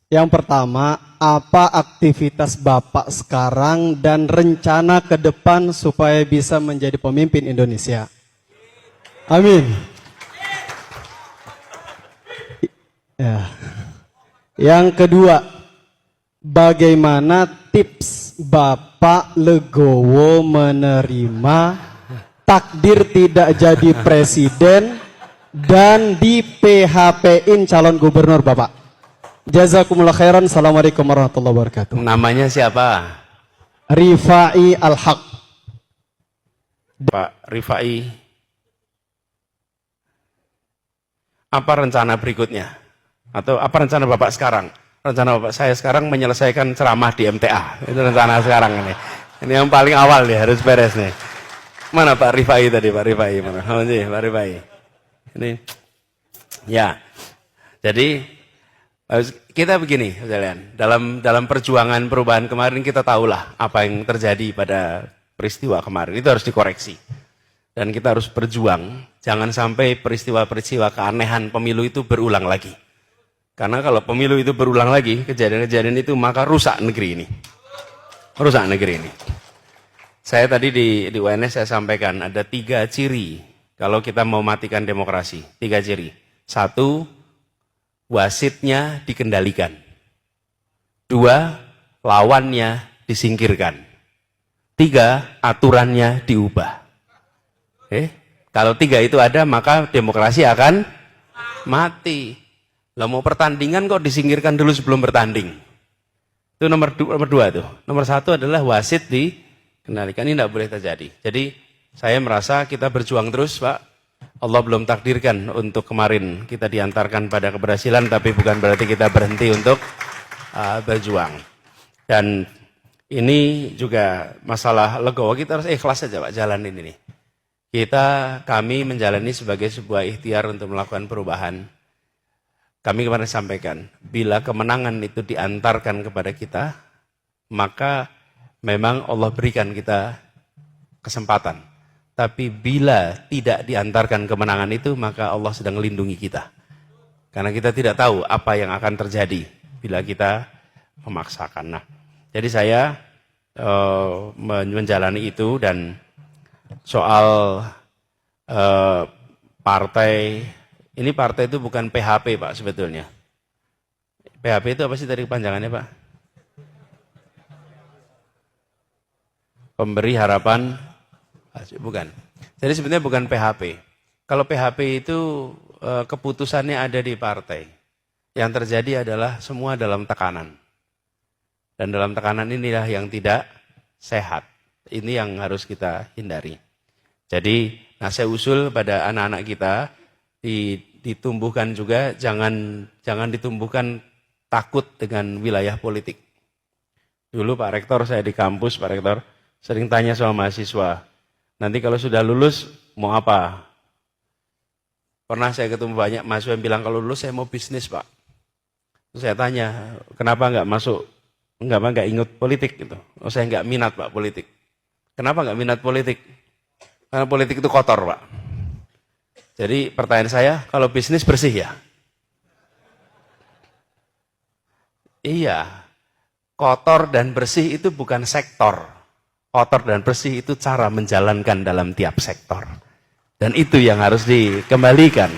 Yang pertama, apa aktivitas Bapak sekarang dan rencana ke depan supaya bisa menjadi pemimpin Indonesia? Amin. Ya. Yang kedua, bagaimana tips Bapak legowo menerima takdir tidak jadi presiden dan di PHP-in calon gubernur Bapak? Jazakumullah khairan. Assalamualaikum warahmatullahi wabarakatuh. Namanya siapa? Rifai Al-Haq. Pak Rifai. Apa rencana berikutnya? Atau apa rencana Bapak sekarang? Rencana Bapak saya sekarang menyelesaikan ceramah di MTA. Itu rencana sekarang ini. Ini yang paling awal nih, harus beres nih. Mana Pak Rifai tadi, Pak Rifai? Mana? Oh, ini Pak Rifai. Ini. Ya. Jadi kita begini, sekalian. Dalam perjuangan perubahan kemarin kita tahulah apa yang terjadi pada peristiwa kemarin. Itu harus dikoreksi. Dan kita harus berjuang, jangan sampai peristiwa-peristiwa keanehan pemilu itu berulang lagi. Karena kalau pemilu itu berulang lagi, kejadian-kejadian itu maka rusak negeri ini. Rusak negeri ini. Saya tadi di UNS saya sampaikan ada 3 ciri kalau kita mau matikan demokrasi. 3 ciri. 1, wasitnya dikendalikan. 2, lawannya disingkirkan. 3, aturannya diubah. Kalau 3 itu ada, maka demokrasi akan mati. Lah mau pertandingan kok disingkirkan dulu sebelum bertanding. Itu nomor 2 tuh. Nomor 1 adalah wasit dikendalikan. Ini tidak boleh terjadi. Jadi saya merasa kita berjuang terus, Pak. Allah belum takdirkan untuk kemarin kita diantarkan pada keberhasilan, tapi bukan berarti kita berhenti untuk berjuang. Dan ini juga masalah legowo, kita harus ikhlas saja Pak jalan ini nih. Kami menjalani sebagai sebuah ikhtiar untuk melakukan perubahan. Kami kemarin sampaikan, bila kemenangan itu diantarkan kepada kita, maka memang Allah berikan kita kesempatan. Tapi bila tidak diantarkan kemenangan itu, maka Allah sedang melindungi kita. Karena kita tidak tahu apa yang akan terjadi bila kita memaksakan. Nah, jadi saya menjalani itu. Dan soal partai, ini partai itu bukan PHP Pak sebetulnya. PHP itu apa sih tadi kepanjangannya Pak? Pemberi harapan, bukan. Jadi sebenarnya bukan PHP. Kalau PHP itu keputusannya ada di partai. Yang terjadi adalah semua dalam tekanan. Dan dalam tekanan inilah yang tidak sehat. Ini yang harus kita hindari. Jadi, saya usul pada anak-anak kita ditumbuhkan juga, jangan ditumbuhkan takut dengan wilayah politik. Dulu Pak Rektor, saya di kampus, Pak Rektor sering tanya sama mahasiswa, nanti kalau sudah lulus mau apa? Pernah saya ketemu banyak mahasiswa yang bilang kalau lulus saya mau bisnis Pak. Terus saya tanya, kenapa nggak ingat politik gitu? Oh saya nggak minat Pak politik. Kenapa nggak minat politik? Karena politik itu kotor Pak. Jadi pertanyaan saya, kalau bisnis bersih ya? Iya, kotor dan bersih itu bukan sektor. Kotor dan bersih itu cara menjalankan dalam tiap sektor. Dan itu yang harus dikembalikan.